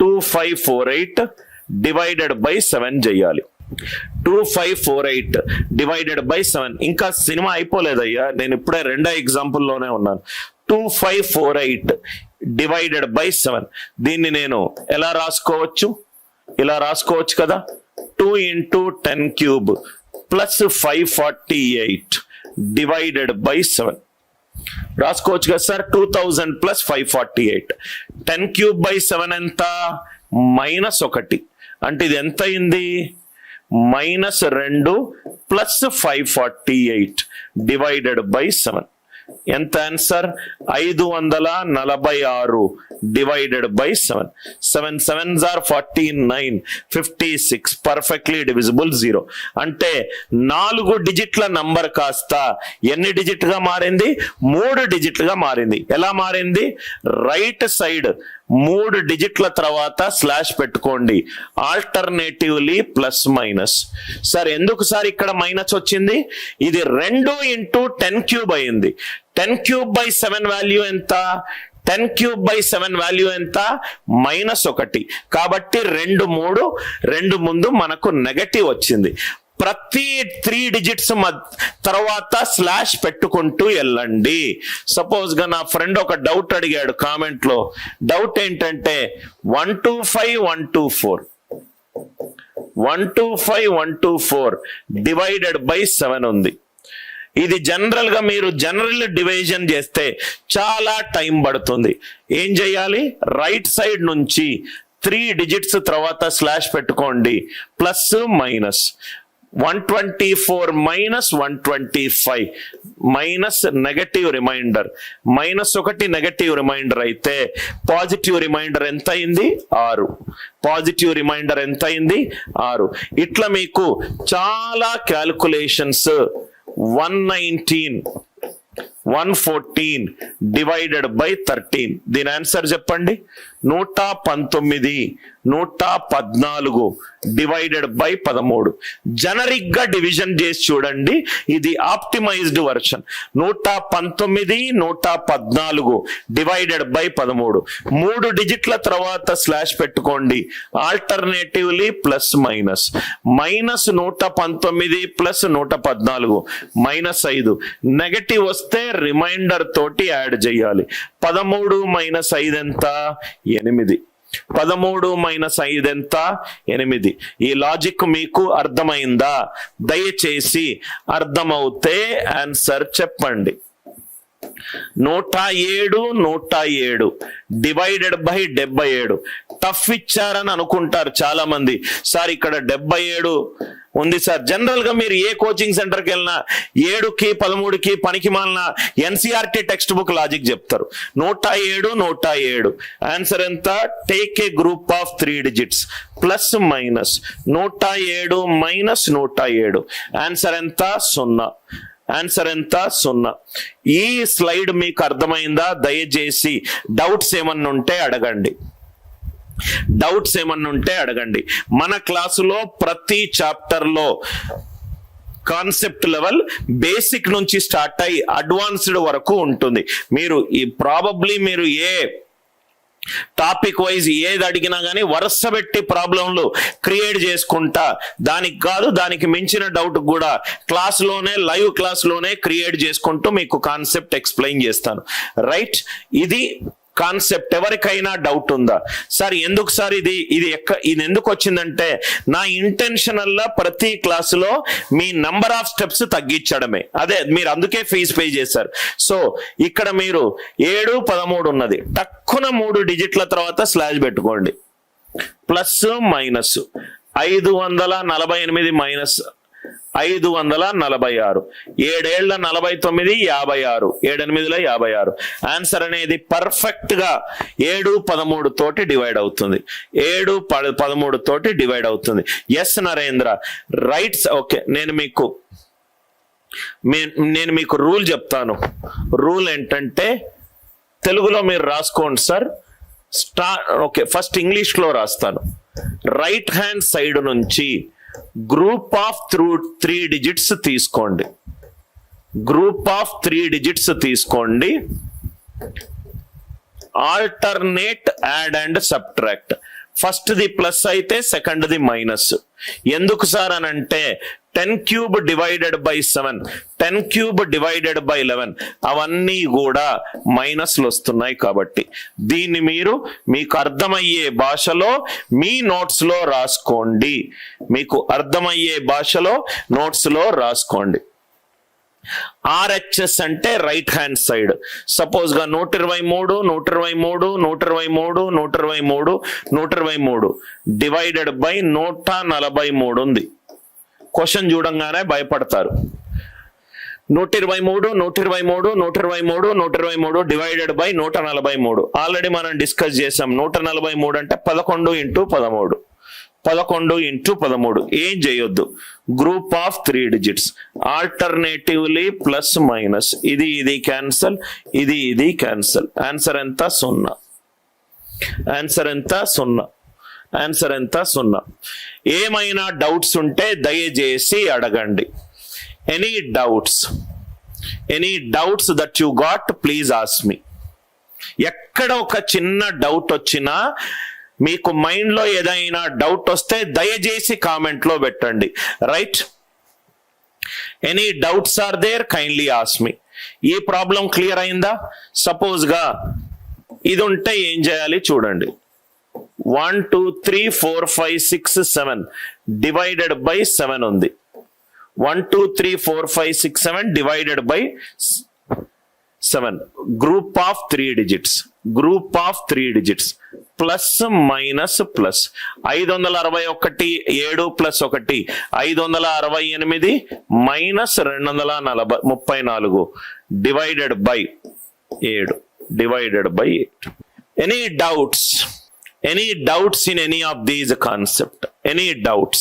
2548 divided by 7 చేయాలి. 2548 divided by 7. ఇంకా cinema అయిపోలేదయ్యా, నేను ఇప్పుడే రెండో ఎగ్జాంపుల్లోనే ఉన్నాను. 2548 డివైడెడ్ బై 7. దీన్ని నేను ఎలా రాసుకోవచ్చు? ఇలా రాసుకోవచ్చు కదా, 2 into 10 cube plus 548 divided by 7 రాసుకోవచ్చు కదా సార్. 2000 ప్లస్ 548. 10 cube బై 7 ఎంత? -1. అంటే ఇది ఎంత అయింది? -2 ప్లస్ 548 డివైడెడ్ బై 7. ఎంత answer? 546 divided by 7. 7 7s are 49, 56 perfectly divisible 0. అంటే 4 డిజిట్ల నంబర్ కాస్త ఎన్ని డిజిట్ గా మారింది? 3 డిజిట్లుగా మారింది. ఎలా మారింది? రైట్ సైడ్ 3 డిజిట్ల తర్వాత స్లాష్ పెట్టుకోండి. Alternatively plus minus. సార్ ఎందుకు సార్ ఇక్కడ మైనస్ వచ్చింది? ఇది 2 into 10 cube అయింది. 10 cube బై 7 వాల్యూ ఎంత? 10 cube బై 7 వాల్యూ ఎంత? -1. కాబట్టి 2 ముందు మనకు నెగటివ్ వచ్చింది. ప్రతి 3 డిజిట్స్ తర్వాత స్లాష్ పెట్టుకుంటూ వెళ్ళండి. సపోజ్ గా నా ఫ్రెండ్ ఒక డౌట్ అడిగాడు కామెంట్ లో. డౌట్ ఏంటంటే 125 డివైడెడ్ బై 7 ఉంది. ఇది జనరల్ గా మీరు జనరల్ డివిజన్ చేస్తే చాలా టైం పడుతుంది. ఏం చేయాలి? రైట్ సైడ్ నుంచి 3 డిజిట్స్ తర్వాత స్లాష్ పెట్టుకోండి. Plus minus 124 minus 125 minus negative remainder. -1 negative remainder అయితే పాజిటివ్ రిమైండర్ ఎంత అయింది? 6. పాజిటివ్ రిమైండర్ ఎంత అయింది? 6. ఇట్లా మీకు చాలా క్యాల్కులేషన్స్. 119 114 divided by 13. దీని ఆన్సర్ చెప్పండి. 119 114 డివైడెడ్ బై 13. జనరిక్ గా డివిజన్ చేసి చూడండి. ఇది ఆప్టిమైజ్డ్ వర్షన్. 119 114 divided by 13. 3 డిజిట్ల తర్వాత స్లాష్ పెట్టుకోండి. Alternatively plus minus. -119 plus 114 -5. Negative వస్తే రిమైండర్ తోటి యాడ్ చేయాలి. 13 - 5 ఎంత? 8. 13 - 5 ఎంత? 8. ఈ లాజిక్ మీకు అర్థమైందా? దయచేసి అర్థమవుతే ఆన్సర్ చెప్పండి. 107 డివైడెడ్ బై 77. టఫ్ ఇచ్చారని అనుకుంటారు చాలా మంది. సార్ ఇక్కడ 77 ఉంది సార్. జనరల్ గా మీరు ఏ కోచింగ్ సెంటర్కి వెళ్ళినా 7కి 13కి పనికి మాలిన ఎన్సీఆర్టీ టెక్స్ట్ బుక్ లాజిక్ చెప్తారు. 107 ఆన్సర్ ఎంత? Take a group of 3 digits plus minus 107 - 107 answer ఎంత? 0. ఆన్సర్ ఎంత? 0. ఈ స్లైడ్ మీకు అర్థమైందా? దయచేసి డౌట్స్ ఏమన్నా ఉంటే అడగండి. మన క్లాసులో ప్రతి చాప్టర్ లో కాన్సెప్ట్ లెవెల్ బేసిక్ నుంచి స్టార్ట్ అయ్యి అడ్వాన్స్డ్ వరకు ఉంటుంది. మీరు మీరు ఏ టాపిక్ వైజ్ ఏది అడిగినా కానీ వరుస పెట్టి ప్రాబ్లంలు క్రియేట్ చేసుకుంటా, దానికి కాదు దానికి మించిన డౌట్ కూడా లైవ్ క్లాస్లోనే క్రియేట్ చేసుకుంటూ మీకు కాన్సెప్ట్ ఎక్స్ప్లెయిన్ చేస్తాను. రైట్, ఇది కాన్సెప్ట్. ఎవరికైనా డౌట్ ఉందా? సార్ ఎందుకు సార్ ఇది ఎందుకు వచ్చిందంటే నా ఇంటెన్షనల్ ప్రతి క్లాసులో మీ నంబర్ ఆఫ్ స్టెప్స్ తగ్గించడమే. అదే మీరు అందుకే ఫీజు పే చేశారు. సో ఇక్కడ మీరు 7 13 ఉన్నది, తక్కువ 3 డిజిట్ల తర్వాత స్లాష్ పెట్టుకోండి. Plus minus 548 minus 546. 7 ఏళ్ల 49 56. 7 8 56. ఆన్సర్ అనేది పర్ఫెక్ట్ గా 7 13 తోటి డివైడ్ అవుతుంది. 7 13 తోటి డివైడ్ అవుతుంది. Yes Narendra, rights. ఓకే, నేను మీకు రూల్ చెప్తాను. రూల్ ఏంటంటే తెలుగులో మీరు రాసుకోండి సార్. ఓకే, ఫస్ట్ ఇంగ్లీష్ లో రాస్తాను. రైట్ హ్యాండ్ సైడ్ నుంచి గ్రూప్ ఆఫ్ 3 డిజిట్స్ తీసుకోండి. గ్రూప్ ఆఫ్ 3 డిజిట్స్ తీసుకోండి. Alternate add and subtract. First the plus అయితే సెకండ్ ది మైనస్. ఎందుకు సార్ అని అంటే 10 cube divided by 7, 10 cube divided by 11 అవన్నీ కూడా మైనస్లు వస్తున్నాయి. కాబట్టి దీన్ని మీరు మీకు అర్థమయ్యే భాషలో మీ నోట్స్ లో రాసుకోండి. మీకు అర్థమయ్యే భాషలో నోట్స్ లో రాసుకోండి. RHS అంటే రైట్ హ్యాండ్ సైడ్. సపోజ్ గా 123, 123, 123, 123, 123 డివైడెడ్ బై 143 ఉంది. క్వశ్చన్ చూడంగానే భయపడతారు. 123, 123, 123, 123 డివైడెడ్ బై 143. ఆల్రెడీ మనం డిస్కస్ చేసాం. 143 అంటే 11 ఇంటూ 13, 11 ఇంటూ 13. ఏం చేయొద్దు, group of 3 digits alternatively plus minus. ఇది క్యాన్సల్, ఇది క్యాన్సల్. ఆన్సర్ ఎంత? 0. ఆన్సర్ ఎంత? 0. ఆన్సర్ ఎంత? 0. ఏమైనా డౌట్స్ ఉంటే దయచేసి అడగండి. Any doubts that you got please ask me. ఎక్కడ ఒక చిన్న డౌట్ వచ్చినా, మీకు మైండ్ లో ఏదైనా డౌట్ వస్తే దయచేసి కామెంట్ లో పెట్టండి. Right? Any doubts are there, kindly ask me. ఈ ప్రాబ్లం క్లియర్ అయిందా? సపోజ్ గా ఇది ఉంటే ఏం చేయాలి చూడండి. 1 2 3 4 5 6 7 డివైడెడ్ బై 7 ఉంది. 1 2 3 4 5 6 7 divided by 7. Group of 3 digits, group of 3 digits plus minus plus. 561 7 plus 1 568 minus 234 divided by 7, divided by 8. Any doubts in any of these concept? Any doubts?